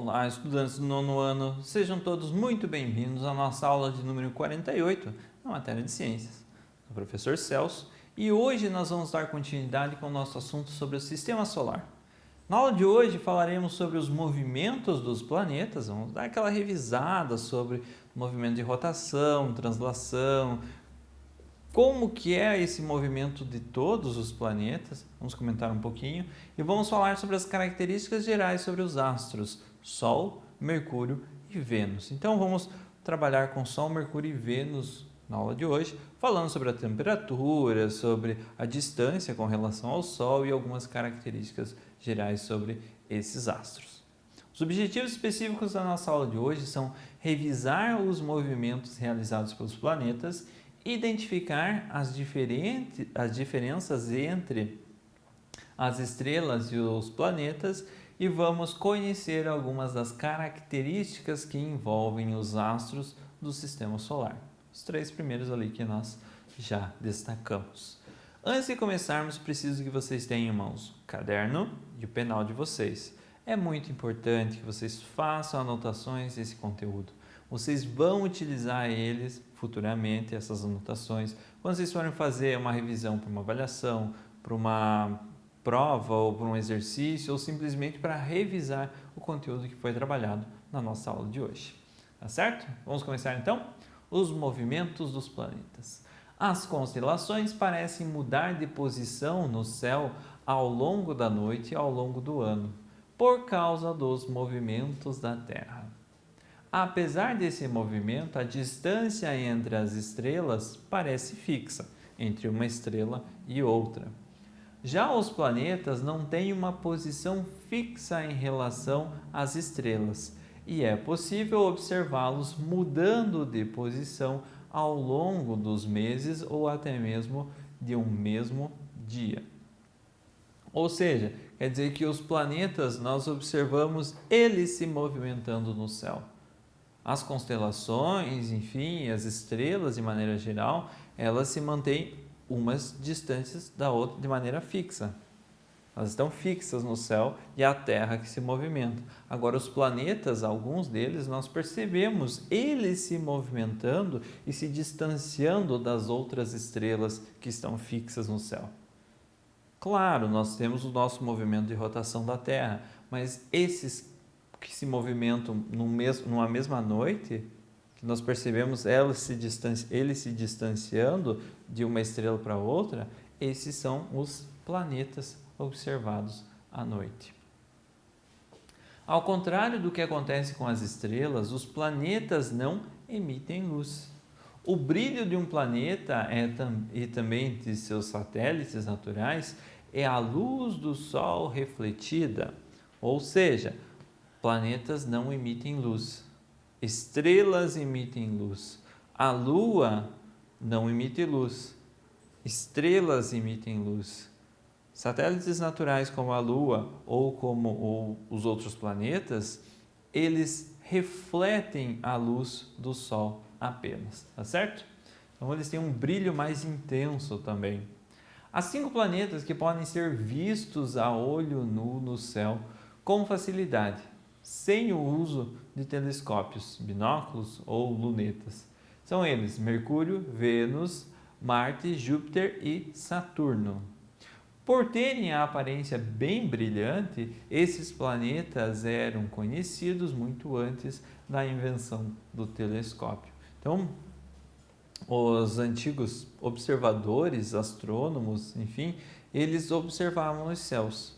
Olá, estudantes do nono ano, sejam todos muito bem-vindos à nossa aula de número 48 na matéria de Ciências. Sou o professor Celso e hoje nós vamos dar continuidade com o nosso assunto sobre o Sistema Solar. Na aula de hoje falaremos sobre os movimentos dos planetas, vamos dar aquela revisada sobre o movimento de rotação, translação, como que é esse movimento de todos os planetas, vamos comentar um pouquinho, e vamos falar sobre as características gerais sobre os astros, Sol, Mercúrio e Vênus. Então vamos trabalhar com Sol, Mercúrio e Vênus na aula de hoje, falando sobre a temperatura, sobre a distância com relação ao Sol e algumas características gerais sobre esses astros. Os objetivos específicos da nossa aula de hoje são revisar os movimentos realizados pelos planetas, identificar as diferenças entre as estrelas e os planetas e vamos conhecer algumas das características que envolvem os astros do Sistema Solar. Os três primeiros ali que nós já destacamos. Antes de começarmos, preciso que vocês tenham em mãos o caderno e o penal de vocês. É muito importante que vocês façam anotações desse conteúdo. Vocês vão utilizar eles futuramente, essas anotações, quando vocês forem fazer uma revisão para uma avaliação, para uma prova ou para um exercício, ou simplesmente para revisar o conteúdo que foi trabalhado na nossa aula de hoje. Tá certo? Vamos começar então? Os movimentos dos planetas. As constelações parecem mudar de posição no céu ao longo da noite e ao longo do ano, por causa dos movimentos da Terra. Apesar desse movimento, a distância entre as estrelas parece fixa entre uma estrela e outra. Já os planetas não têm uma posição fixa em relação às estrelas e é possível observá-los mudando de posição ao longo dos meses ou até mesmo de um mesmo dia. Ou seja, quer dizer que os planetas nós observamos eles se movimentando no céu. As constelações, enfim, as estrelas de maneira geral, elas se mantêm umas distantes da outra de maneira fixa. Elas estão fixas no céu e é a Terra que se movimenta. Agora, os planetas, alguns deles, nós percebemos eles se movimentando e se distanciando das outras estrelas que estão fixas no céu. Claro, nós temos o nosso movimento de rotação da Terra, mas esses que se movimentam numa mesma noite, que nós percebemos eles se distanciando de uma estrela para outra, esses são os planetas observados à noite. Ao contrário do que acontece com as estrelas, os planetas não emitem luz. O brilho de um planeta e também de seus satélites naturais é a luz do Sol refletida, ou seja, planetas não emitem luz, estrelas emitem luz, a Lua não emite luz, estrelas emitem luz. Satélites naturais como a Lua ou os outros planetas, eles refletem a luz do Sol apenas, tá certo? Então eles têm um brilho mais intenso também. Há 5 planetas que podem ser vistos a olho nu no céu com facilidade, sem o uso de telescópios, binóculos ou lunetas. São eles Mercúrio, Vênus, Marte, Júpiter e Saturno. Por terem a aparência bem brilhante, esses planetas eram conhecidos muito antes da invenção do telescópio. Então, os antigos observadores, astrônomos, enfim, eles observavam os céus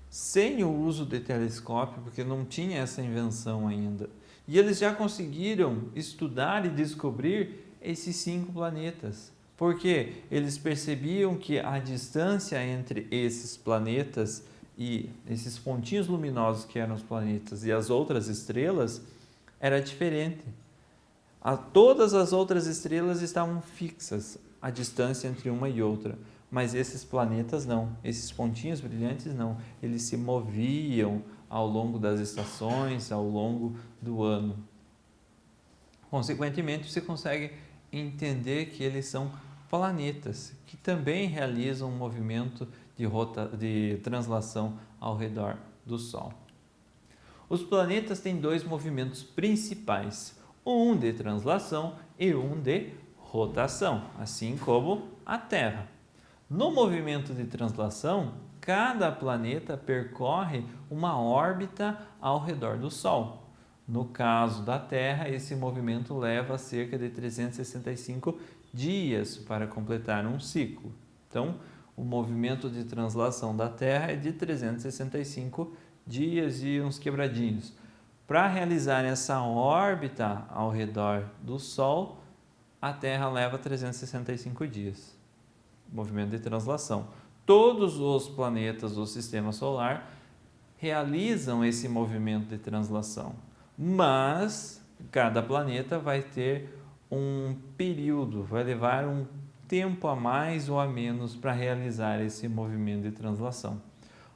sem o uso de telescópio, porque não tinha essa invenção ainda. E eles já conseguiram estudar e descobrir esses 5 planetas. Porque eles percebiam que a distância entre esses planetas e esses pontinhos luminosos que eram os planetas e as outras estrelas era diferente. Todas as outras estrelas estavam fixas, a distância entre uma e outra. Mas esses planetas não, esses pontinhos brilhantes não, eles se moviam ao longo das estações, ao longo do ano. Consequentemente, você consegue entender que eles são planetas que também realizam um movimento de translação ao redor do Sol. Os planetas têm dois movimentos principais, um de translação e um de rotação, assim como a Terra. No movimento de translação, cada planeta percorre uma órbita ao redor do Sol. No caso da Terra, esse movimento leva cerca de 365 dias para completar um ciclo. Então, o movimento de translação da Terra é de 365 dias e uns quebradinhos. Para realizar essa órbita ao redor do Sol, a Terra leva 365 dias. Movimento de translação. Todos os planetas do Sistema Solar realizam esse movimento de translação, mas cada planeta vai ter um período, vai levar um tempo a mais ou a menos para realizar esse movimento de translação.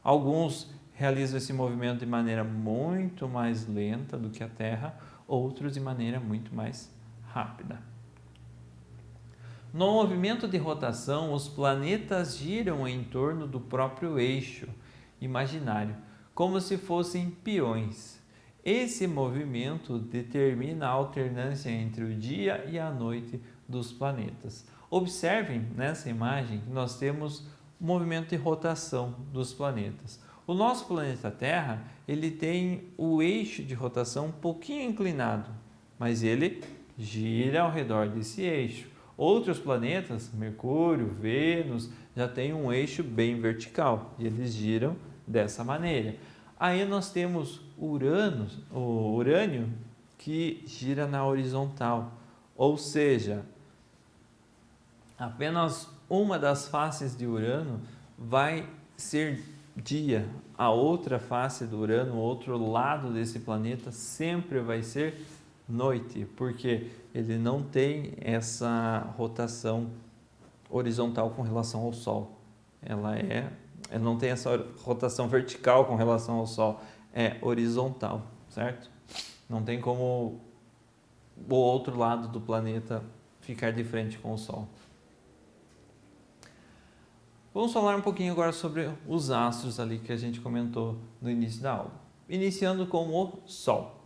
Alguns realizam esse movimento de maneira muito mais lenta do que a Terra, outros de maneira muito mais rápida. No movimento de rotação, os planetas giram em torno do próprio eixo imaginário, como se fossem peões. Esse movimento determina a alternância entre o dia e a noite dos planetas. Observem nessa imagem que nós temos o movimento de rotação dos planetas. O nosso planeta Terra, ele tem o eixo de rotação um pouquinho inclinado, mas ele gira ao redor desse eixo. Outros planetas, Mercúrio, Vênus, já têm um eixo bem vertical e eles giram dessa maneira. Aí nós temos o Urânio, que gira na horizontal, ou seja, apenas uma das faces de Urano vai ser dia, a outra face do Urano, o outro lado desse planeta, sempre vai ser noite, porque ele não tem essa rotação horizontal com relação ao Sol. Ela não tem essa rotação vertical com relação ao Sol, é horizontal, certo? Não tem como o outro lado do planeta ficar de frente com o Sol. Vamos falar um pouquinho agora sobre os astros ali que a gente comentou no início da aula. Iniciando com o Sol.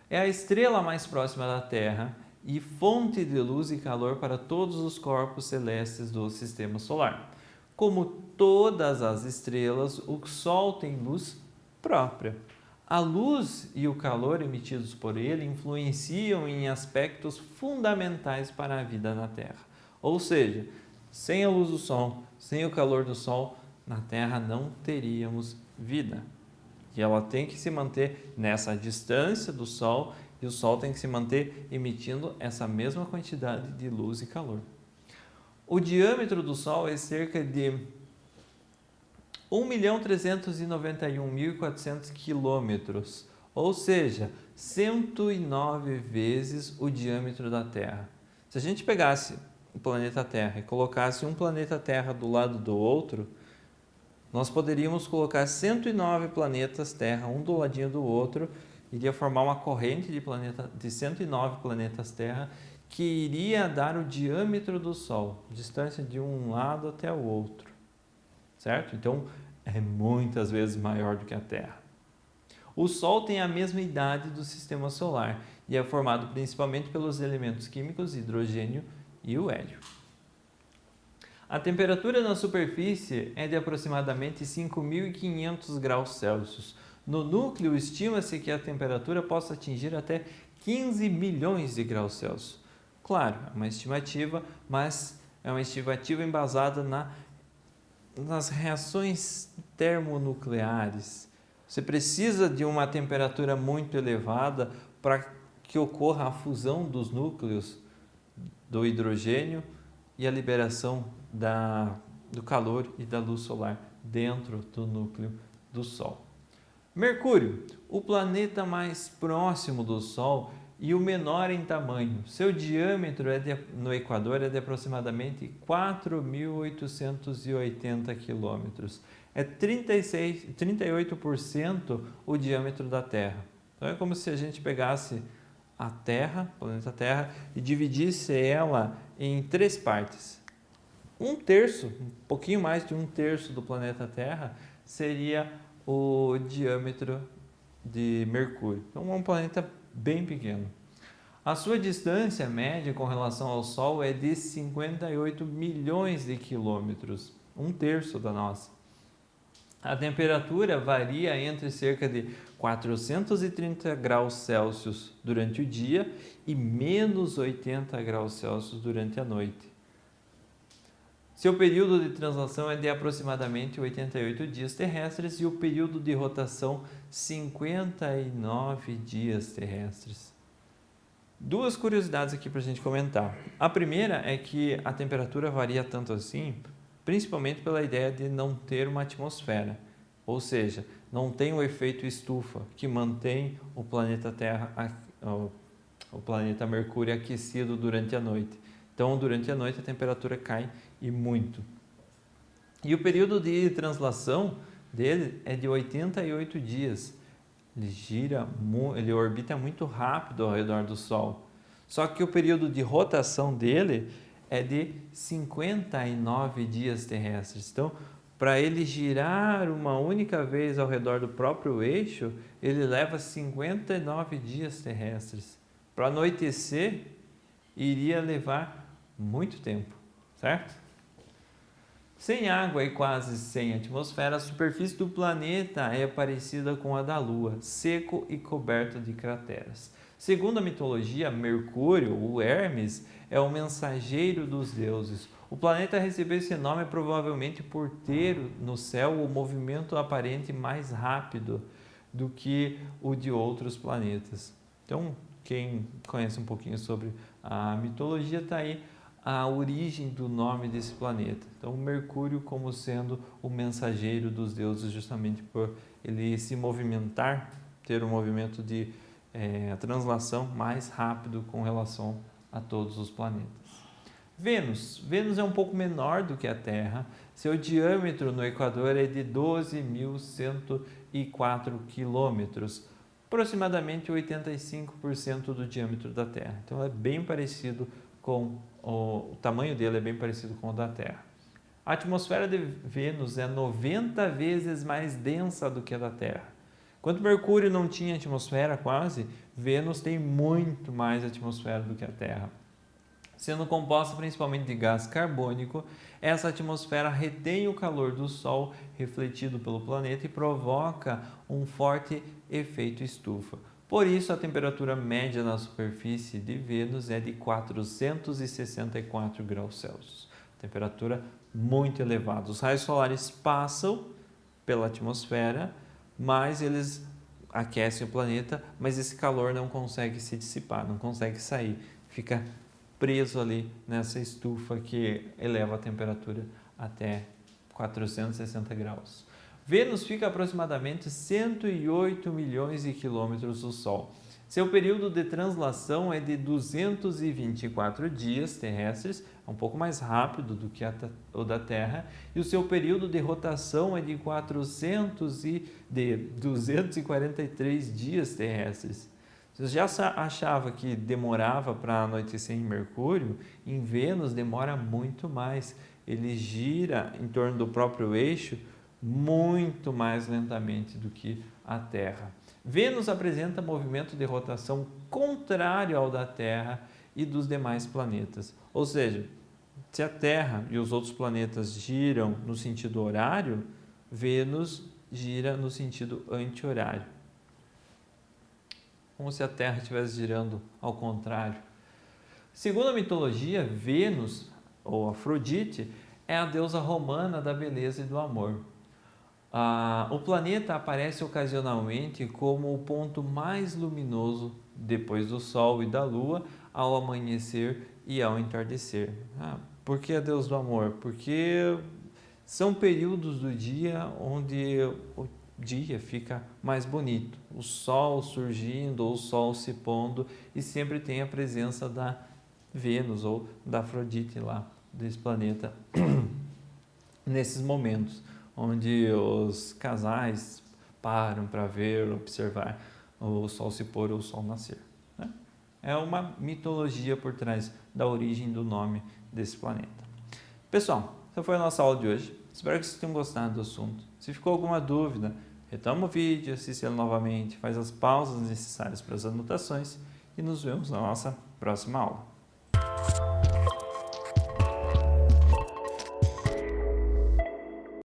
É a estrela mais próxima da Terra e fonte de luz e calor para todos os corpos celestes do Sistema Solar. Como todas as estrelas, o Sol tem luz própria. A luz e o calor emitidos por ele influenciam em aspectos fundamentais para a vida na Terra. Ou seja, sem a luz do Sol, sem o calor do Sol, na Terra não teríamos vida. E ela tem que se manter nessa distância do Sol e o Sol tem que se manter emitindo essa mesma quantidade de luz e calor. O diâmetro do Sol é cerca de 1.391.400 quilômetros, ou seja, 109 vezes o diâmetro da Terra. Se a gente pegasse o planeta Terra e colocasse um planeta Terra do lado do outro, nós poderíamos colocar 109 planetas Terra, um do ladinho do outro, iria formar uma corrente de 109 planetas Terra, que iria dar o diâmetro do Sol, distância de um lado até o outro, certo? Então, é muitas vezes maior do que a Terra. O Sol tem a mesma idade do Sistema Solar e é formado principalmente pelos elementos químicos hidrogênio e o hélio. A temperatura na superfície é de aproximadamente 5.500 graus Celsius. No núcleo, estima-se que a temperatura possa atingir até 15 milhões de graus Celsius. Claro, é uma estimativa, mas é uma estimativa embasada nas reações termonucleares. Você precisa de uma temperatura muito elevada para que ocorra a fusão dos núcleos do hidrogênio e a liberação do calor e da luz solar dentro do núcleo do Sol. Mercúrio, o planeta mais próximo do Sol e o menor em tamanho. Seu diâmetro no Equador é de aproximadamente 4.880 quilômetros. É 38% o diâmetro da Terra. Então é como se a gente pegasse a Terra, o planeta Terra, e dividisse ela em 3 partes. Um pouquinho mais de um terço do planeta Terra seria o diâmetro de Mercúrio. Então é um planeta bem pequeno. A sua distância média com relação ao Sol é de 58 milhões de quilômetros, um terço da nossa. A temperatura varia entre cerca de 430 graus Celsius durante o dia e menos 80 graus Celsius durante a noite. Seu período de translação é de aproximadamente 88 dias terrestres e o período de rotação 59 dias terrestres. Duas curiosidades aqui para a gente comentar. A primeira é que a temperatura varia tanto assim, principalmente pela ideia de não ter uma atmosfera, ou seja, não tem o efeito estufa que mantém o planeta Terra, o planeta Mercúrio aquecido durante a noite. Então, durante a noite a temperatura cai e muito. E o período de translação dele é de 88 dias. Ele orbita muito rápido ao redor do Sol. Só que o período de rotação dele é de 59 dias terrestres. Então, para ele girar uma única vez ao redor do próprio eixo, ele leva 59 dias terrestres. Para anoitecer, iria levar muito tempo, certo? Sem água e quase sem atmosfera, a superfície do planeta é parecida com a da Lua, seco e coberto de crateras. Segundo a mitologia, Mercúrio, o Hermes, é o mensageiro dos deuses. O planeta recebeu esse nome provavelmente por ter no céu o movimento aparente mais rápido do que o de outros planetas. Então, quem conhece um pouquinho sobre a mitologia, está aí a origem do nome desse planeta. Então, Mercúrio como sendo o mensageiro dos deuses, justamente por ele se movimentar, ter um movimento de translação mais rápido com relação a todos os planetas. Vênus é um pouco menor do que a Terra. Seu diâmetro no Equador é de 12.104 quilômetros, aproximadamente 85% do diâmetro da Terra. Então, é bem parecido com o tamanho dele é bem parecido com o da Terra. A atmosfera de Vênus é 90 vezes mais densa do que a da Terra. Enquanto Mercúrio não tinha atmosfera quase, Vênus tem muito mais atmosfera do que a Terra. Sendo composta principalmente de gás carbônico, essa atmosfera retém o calor do Sol refletido pelo planeta e provoca um forte efeito estufa. Por isso, a temperatura média na superfície de Vênus é de 464 graus Celsius. Temperatura muito elevada. Os raios solares passam pela atmosfera, mas eles aquecem o planeta, mas esse calor não consegue se dissipar, não consegue sair. Fica preso ali nessa estufa que eleva a temperatura até 460 graus. Vênus fica a aproximadamente 108 milhões de quilômetros do Sol. Seu período de translação é de 224 dias terrestres, é um pouco mais rápido do que o da Terra, e o seu período de rotação é de 243 dias terrestres. Você já achava que demorava para anoitecer em Mercúrio? Em Vênus demora muito mais. Ele gira em torno do próprio eixo muito mais lentamente do que a Terra. Vênus apresenta movimento de rotação contrário ao da Terra e dos demais planetas. Ou seja, se a Terra e os outros planetas giram no sentido horário, Vênus gira no sentido anti-horário. Como se a Terra estivesse girando ao contrário. Segundo a mitologia, Vênus, ou Afrodite, é a deusa romana da beleza e do amor. O planeta aparece ocasionalmente como o ponto mais luminoso depois do Sol e da Lua ao amanhecer e ao entardecer. Por que a deusa do amor? Porque são períodos do dia onde o dia fica mais bonito, o Sol surgindo ou o Sol se pondo, e sempre tem a presença da Vênus ou da Afrodite lá desse planeta nesses momentos onde os casais param para ver, observar o Sol se pôr ou o Sol nascer, né? É uma mitologia por trás da origem do nome desse planeta. Pessoal, essa foi a nossa aula de hoje. Espero que vocês tenham gostado do assunto. Se ficou alguma dúvida retoma o vídeo, assiste ele novamente, faz as pausas necessárias para as anotações e nos vemos na nossa próxima aula.